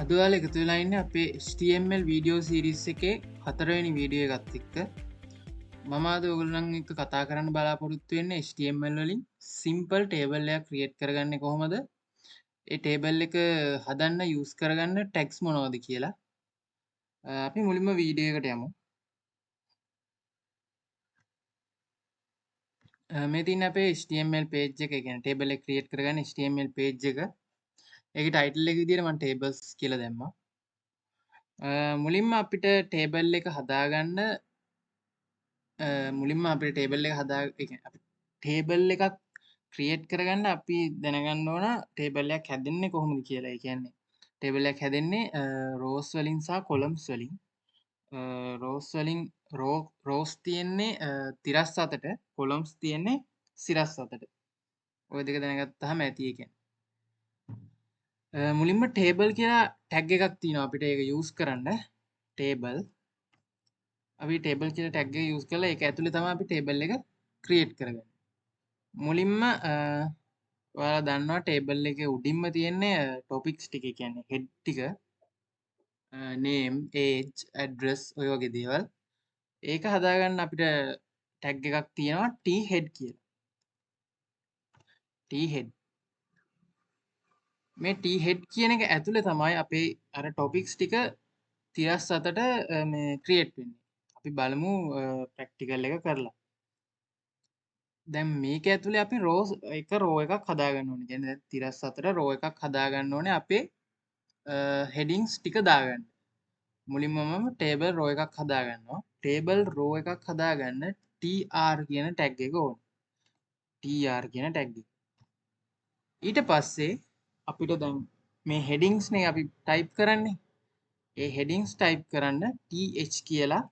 අද ඔයාලා එකතු වෙලා ඉන්නේ අපේ HTML වීඩියෝ සීරීස් එකේ හතරවෙනි වීඩියෝ එකත් එක්ක. මම අද ඔයගොල්ලන් එක්ක කතා කරන්න බලාපොරොත්තු වෙන්නේ HTML වලින් සිම්පල් ටේබල් එකක් ක්‍රියේට් කරගන්නේ කොහොමද? ඒ ටේබල් එක හදන්න යූස් කරගන්න ටැග්ස් මොනවද කියලා. අපි මුලින්ම වීඩියෝ එකට යමු. මේ තියෙන අපේ HTML page එක, ඒ කියන්නේ ටේබල් එක ක්‍රියේට් කරගන්න HTML page එක. ඒකේ ටයිටල් එක විදියට මම tables කියලා දැම්මා. මුලින්ම අපිට ටේබල් එක හදාගන්න මුලින්ම අපේ ටේබල් එක ටේබල් එකක් ක්‍රියේට් කරගන්න අපි දැනගන්න ඕන ටේබල් එකක් හැදෙන්නේ කොහොමද කියලා. ඒ කියන්නේ ටේබල් එකක් හැදෙන්නේ රෝස් වලින් සහ කොලම්ස් වලින්. රෝස් තියෙන්නේ තිරස් අතට, කොලම්ස් තියෙන්නේ සිරස් අතට. ඔය දෙක දැනගත්තාම ඇති. ඒ කියන්නේ මුලින්ම ටේබල් කියලා ටැග් එකක් තියෙනවා අපිට ඒක යූස් කරන්න. ටේබල් අපි ටේබල් කියලා ටැග් එක යූස් කරලා ඒක ඇතුලේ තමයි අපි ටේබල් එක ක්‍රියේට් කරගන්නේ. මුලින්ම ඔයාලා දන්නවා ටේබල් එකේ උඩින්ම තියෙන්නේ ටොපික්ස් ටික, කියන්නේ හෙඩ් ටික, name, age, address ඔය වගේ දේවල්. ඒක හදාගන්න අපිට ටැග් එකක් තියෙනවා thead කියලා. thead. මේ thead කියන එක ඇතුලේ තමයි අපේ අර ටොපික්ස් ටික තිරස් අතට මේ ක්‍රියේට් වෙන්නේ. අපි බලමු ප්‍රැක්ටිකල් එක කරලා. දැන් මේක ඇතුලේ අපි රෝ එකක් හදාගන්න ඕනේ. කියන්නේ තිරස් අතට රෝ එකක් හදාගන්න ඕනේ අපේ හෙඩින්ග්ස් ටික දාගන්න. මුලින්ම මම ටේබල් රෝ එකක් හදාගන්නවා. ටේබල් රෝ එකක් හදාගන්න tr කියන ටැග් එක ඕන. tr කියන ටැග් එක. ඊට පස්සේ අපිට දැන් මේ හෙඩින්ග්ස් නේ අපි ටයිප් කරන්නේ. ඒ හෙඩින්ග්ස් ටයිප් කරන්න th කියලා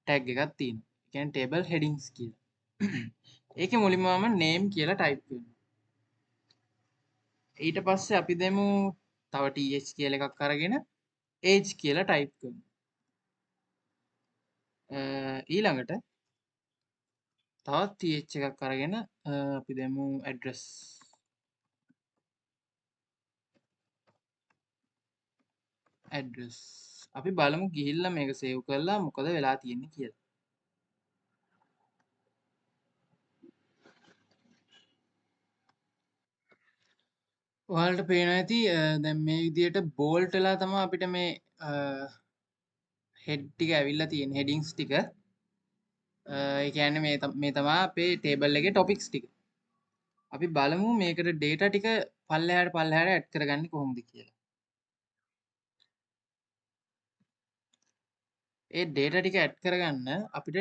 ටැග් එකක් තියෙනවා. ඒ කියන්නේ ටේබල් හෙඩින්ග්ස් කියලා. ඒකේ මුලින්ම මම name කියලා ටයිප් කරනවා. ඊට පස්සේ අපි දෙමු තව th කියලා එකක් අරගෙන age කියලා ටයිප් කරනවා. ඊළඟට තවත් th එකක් අරගෙන අපි දෙමු address. අපි බලමු ගිහිල්ලා මේක සේව් කරලා මොකද වෙලා තියෙන්නේ කියලා. ඔයාලට පේනවා ඇති දැන් මේ විදියට බෝල්ට් වෙලා තමයි අපිට මේ හෙඩ් ටික ඇවිල්ලා තියෙන්නේ, හෙඩින්ග්ස් ටික. ඒ කියන්නේ මේ තමයි අපේ ටේබල් එකේ ටොපික්ස් ටික. අපි බලමු මේකට ඩේටා ටික පල්ලෙහාට ඇඩ් කරගන්නේ කොහොමද කියලා. ඒ ඩේටා ටික ඇඩ් කරගන්න අපිට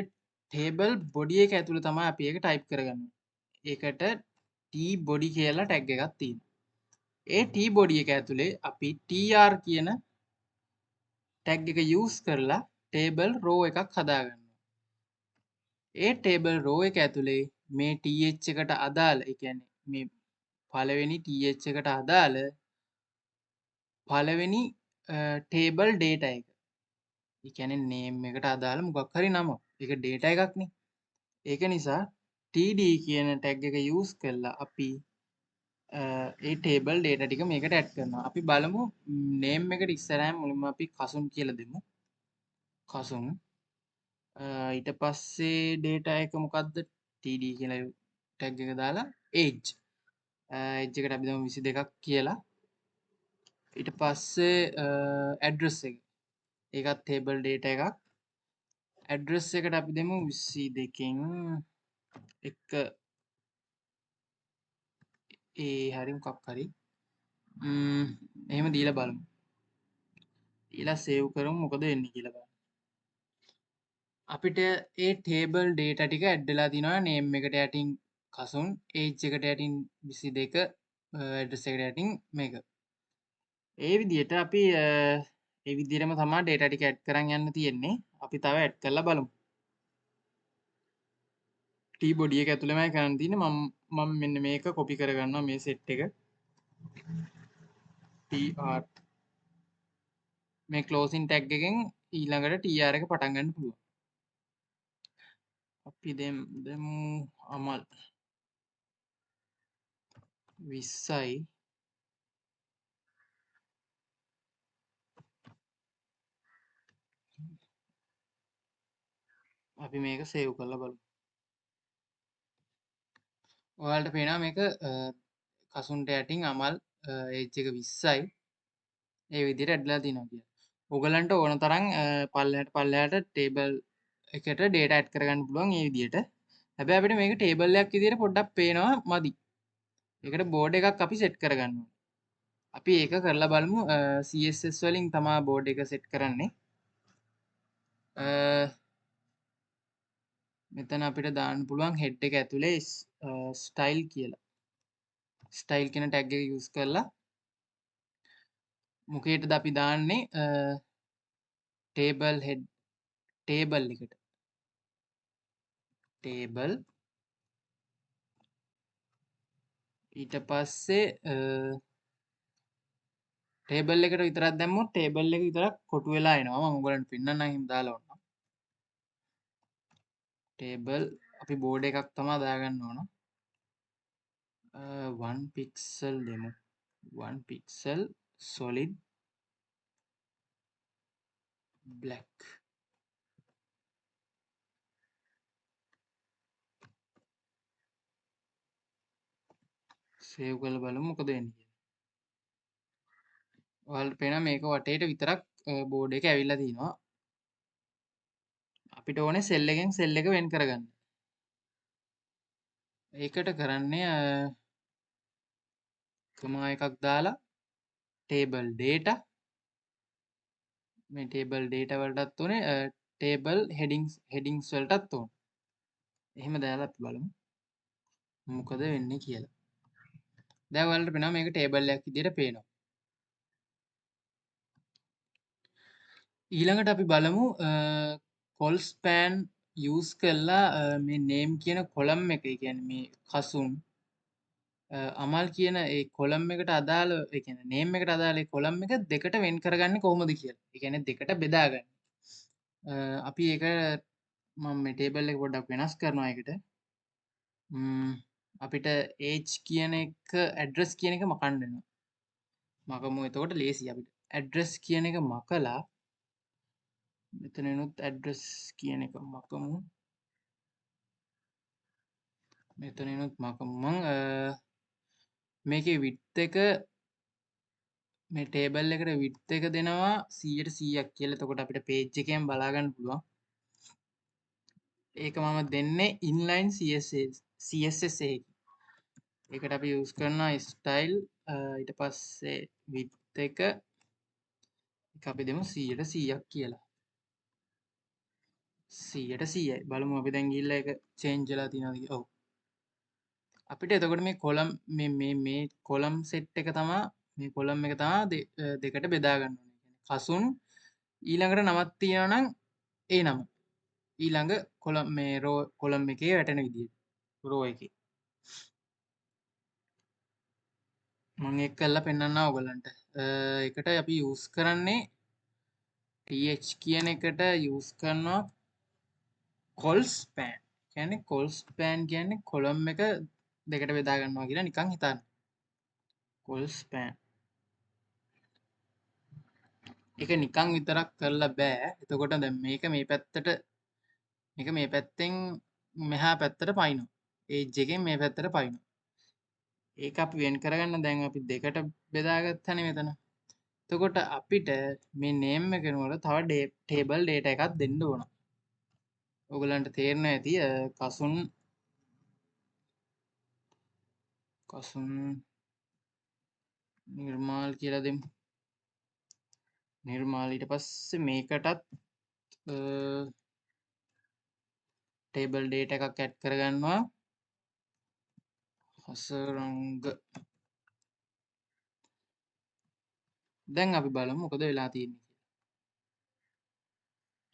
ටේබල් බොඩි එක ඇතුළේ තමයි අපි ඒක ටයිප් කරගන්නේ. ඒකට tbody කියලා ටැග් එකක් තියෙනවා. ඒ tbody එක ඇතුලේ අපි tr කියන ටැග් එක යූස් කරලා ටේබල් රෝ එකක් හදාගන්නවා. ඒ ටේබල් රෝ එක ඇතුලේ මේ th එකට අදාළ, ඒ කියන්නේ මේ පළවෙනි th එකට අදාළ පළවෙනි ටේබල් ඩේටා එක. ඒ කියන්නේ name එකට අදාළ මොකක් හරි නම. ඒක ඩේටා එකක් නේ. ඒක නිසා td කියන ටැග් එක යූස් කරලා අපි ඒ ටේබල් ඩේටා ටික මේකට ඇඩ් කරනවා. අපි බලමු name එකට ඉස්සරහින් මුලින්ම අපි කසුන් කියලා දෙමු. කසුන්. ඊට පස්සේ ඩේටා එක මොකද්ද? td කියලා ටැග් එක දාලා age. age එකට අපි දෙමු 22ක් කියලා. ඊට පස්සේ address එක. ඒකත් ටේබල් ඩේටා එකක්. address එකට අපි දෙමු 22කින් එක හරි මොකක් හරි. එහෙම දීලා බලමු. දීලා සේව් කරමු මොකද වෙන්නේ කියලා බලන්න. අපිට ඒ ටේබල් ඩේටා ටික ඇඩ් වෙලා තිනවා name එකට යටින් කසුන්, age එකට යටින් 22, address එකට යටින් මේක. ඒ විදිහට අපි ඒ විදිහටම තමයි ඩේටා ටික ඇඩ් කරන් යන්න තියෙන්නේ. අපි තව ඇඩ් කරලා බලමු. tbody එක ඇතුළේමයි කරන්න තියෙන්නේ. මම මෙන්න මේක කොපි කරගන්නවා මේ සෙට් එක. tr මේ closing tag එකෙන් ඊළඟට tr එක පටන් ගන්න පුළුවන්. අපි දෙමු අමල් 20යි අපි මේක සේව් කරලා බලමු. ඔයාලට පේනවා මේක කසුන්ට යටින් අමල් එජ් එක 20යි. ඒ විදිහට ඇඩ්ලා තියෙනවා කියලා. ඔයගලන්ට ඕන තරම් පල්ලෙහාට ටේබල් එකට data add කරගන්න පුළුවන් මේ විදිහට. හැබැයි අපිට මේක ටේබල් එකක් විදිහට පොඩ්ඩක් පේනවා මදි. ඒකට බෝඩ් එකක් අපි සෙට් කරගන්න ඕනේ. අපි ඒක කරලා බලමු. CSS වලින් තමයි බෝඩ් එක සෙට් කරන්නේ. මෙතන අපිට දාන්න පුළුවන් head එක ඇතුලේ style කියලා. style කියන tag එක use කරලා මොකේටද අපි දාන්නේ table head table එකට. table ඊට පස්සේ table එකට විතරක් දැම්මොත් table එක විතරක් කොටු වෙලා එනවා. මම ඔයගලන්ට පෙන්නන්නම් එහෙම දාලා ඕන. table අපි බෝඩ් එකක් තමයි දාගන්න ඕන. 1 pixel දෙමු. 1 pixel solid black. save කරලා බලමු මොකද වෙන්නේ. ඔයාලට පේනවා මේක වටේට විතරක් බෝඩ් එක ඇවිල්ලා තිනවා. අපිට ඕනේ සෙල් එකෙන් සෙල් එක වෙන් කරගන්න. ඒකට කරන්නේ කමා එකක් දාලා table data මේ table data වලටත් උනේ table headings වලටත් උනේ. එහෙම දාලා අපි බලමු මොකද වෙන්නේ කියලා. දැන් ඔයාලට පේනවා මේක table එකක් විදිහට පේනවා. ඊළඟට අපි බලමු colspan use කරලා මේ name කියන column එක, ඒ කියන්නේ මේ කසුන් අමල් කියන ඒ කොලම් එකට අදාළ ඒ කියන්නේ නේම් එකට අදාළ ඒ කොලම් එක දෙකට වෙන් කරගන්නේ කොහොමද කියලා. ඒ කියන්නේ දෙකට බෙදාගන්න. අපි ඒක මම මේ ටේබල් එක පොඩ්ඩක් වෙනස් කරනවා ඒකට. අපිට age කියන එක address කියන එක මකන්න වෙනවා. මකමු. එතකොට ලේසි අපිට. address කියන එක මකලා මෙතනනොත් address කියන එක මකමු. මෙතනනොත් මකමු. මම මේකේ width එක මේ ටේබල් එකට width එක දෙනවා 100%ක් කියලා. එතකොට අපිට page එකෙන් බලා ගන්න පුළුවන්. ඒක මම දෙන්නේ inline CSS එකකින්. ඒකට අපි use කරනවා style ඊට පස්සේ width එක අපි දෙමු 100%ක් කියලා. 100%යි. බලමු අපි දැන් ගිහිල්ලා ඒක change වෙලා තියෙනවද කියලා. ඔව්. අපිට එතකොට මේ column මේ column set එක තමයි මේ column එක තමයි දෙකට බෙදා ගන්න ඕනේ. කසුන් ඊළඟට නමක් තියෙනවා නම් ඒ නම ඊළඟ කොලම් මේ රෝ කොලම් එකේ වැටෙන විදිහට රෝ එකේ මම ඒක කරලා පෙන්නන්නම් ඔයගලන්ට. ඒකට අපි යූස් කරන්නේ th කියන එකට යූස් කරනවා colspan. කියන්නේ colspan කියන්නේ කොලම් එක දෙකට බෙදා ගන්නවා කියලා නිකන් හිතන්න. colspan ඒක නිකන් විතරක් කරලා බෑ. එතකොට දැන් මේක මේ පැත්තෙන් මෙහා පැත්තට පයින්නවා. එජ් එකෙන් මේ පැත්තට පයින්නවා. ඒක අපි වෙන් කරගන්න දැන් අපි දෙකට බෙදාගත්තනේ මෙතන. එතකොට අපිට මේ name එකනවල තව table data එකක් දෙන්න ඕන. ඔයගලන්ට තේරෙනවා ඇති කසුන් නිර්මාල් කියලා දෙමු. නිර්මාල් ඊට පස්සේ මේකටත් table data එකක් add කරගන්නවා. හසරංග. දැන් අපි බලමු මොකද වෙලා තියෙන්නේ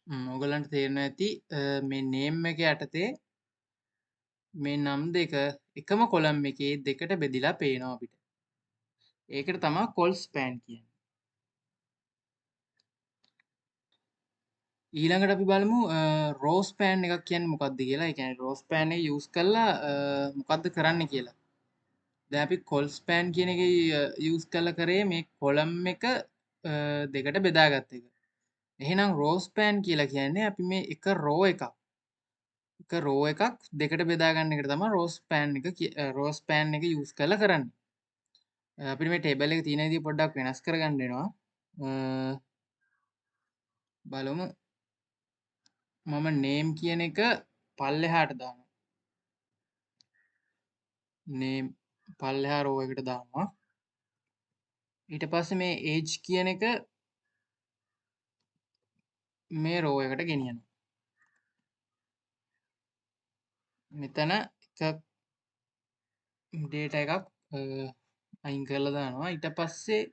කියලා. ඔයගලන්ට තේරෙනවා ඇති මේ name එක යටතේ මේ නම් දෙක එකම කොලම් එකේ දෙකට බෙදිලා පේනවා අපිට. ඒකට තමයි colspan කියන්නේ. ඊළඟට අපි බලමු row span එකක් කියන්නේ මොකක්ද කියලා. ඒ කියන්නේ row span එක use කරලා මොකද්ද කරන්න කියලා. දැන් අපි colspan කියන එක use කරලා කරේ මේ කොලම් එක දෙකට බෙදාගත්ත එක. එහෙනම් row span කියලා කියන්නේ අපි මේ එක row එකක් එක රෝ එකක් දෙකට බෙදාගන්න එකට තමයි රෝස් පෑන් එක යූස් කරලා කරන්නේ. අපිට මේ ටේබල් එක තියෙන විදිහ පොඩ්ඩක් වෙනස් කරගන්න වෙනවා. බලමු. මම name කියන එක පල්ලෙහාට දානවා. name පල්ලෙහා රෝ එකට දානවා. ඊට පස්සේ මේ age කියන එක මේ රෝ එකට ගෙනියනවා. මෙතන එක data එකක් අයින් කරලා දානවා. ඊට පස්සේ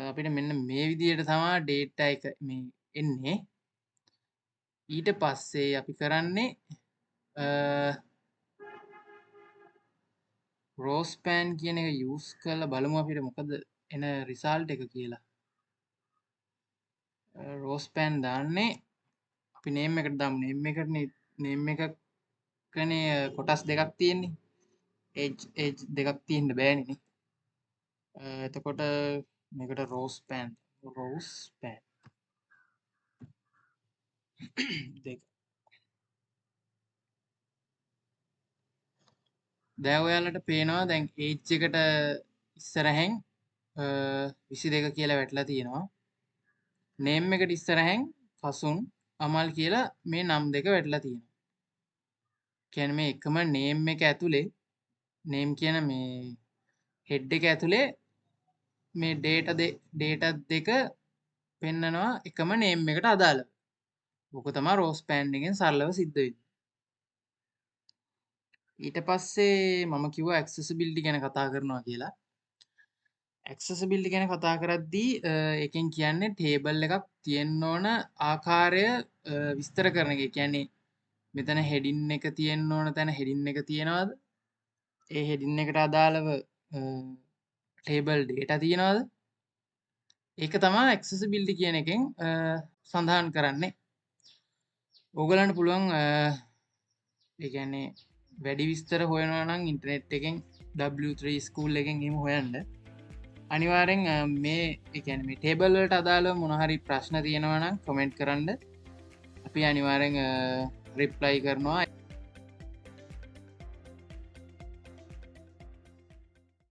අපිට මෙන්න මේ විදිහට තමයි data එක මේ එන්නේ. ඊට පස්සේ අපි කරන්නේ රෝස්පෑන් කියන එක යූස් කරලා බලමු අපිට මොකද එන රිසල්ට් එක කියලා. රෝස්පෑන් දාන්නේ අපි නේම් එකට දාමු. නේම් එකකනේ කොටස් දෙකක් තියෙන්නේ. එජ් දෙකක් තියෙන්න බෑනේ නේ. එතකොට මේකට රෝස්පෑන් දෙක. දැන් ඔයාලට පේනවා දැන් ඒජ් එකට ඉස්සරහෙන් 22 කියලා වැටලා තියෙනවා. නේම් එකට ඉස්සරහෙන් කසුන් අමල් කියලා මේ නම් දෙක වැටලා තියෙනවා. කියන්නේ මේ එකම නේම් එක ඇතුලේ නේම් කියන මේ හෙඩ් එක ඇතුලේ මේ data දෙක පෙන්නනවා එකම නේම් එකට අදාළව. ඕක තමයි රෝස්පෑන් එකෙන් සරලව සිද්ධ වෙන්නේ. ඊට පස්සේ මම කිව්වා accessibility ගැන කතා කරනවා කියලා. accessibility ගැන කතා කරද්දී එකෙන් කියන්නේ ටේබල් එකක් තියෙන්න ඕන ආකාරය විස්තර කරන එක. කියන්නේ මෙතන හෙඩින් එක තියෙන්න ඕන තැන හෙඩින් එක තියෙනවද? ඒ හෙඩින් එකට අදාළව ටේබල් data තියෙනවද? ඒක තමයි accessibility කියන එකෙන් සඳහන් කරන්නේ. ඕගලන්ට පුළුවන් ඒ කියන්නේ වැඩි විස්තර හොයනවා නම් ඉන්ටර්නෙට් එකෙන් W3 ස්කූල් එකෙන් එහෙම හොයන්න. අනිවාර්යෙන් මේ ඒ කියන්නේ මේ ටේබල් වලට අදාළව මොන හරි ප්‍රශ්න තියෙනවා නම් කමෙන්ට් කරන්න. අපි අනිවාර්යෙන් රිප්ලයි කරනවා.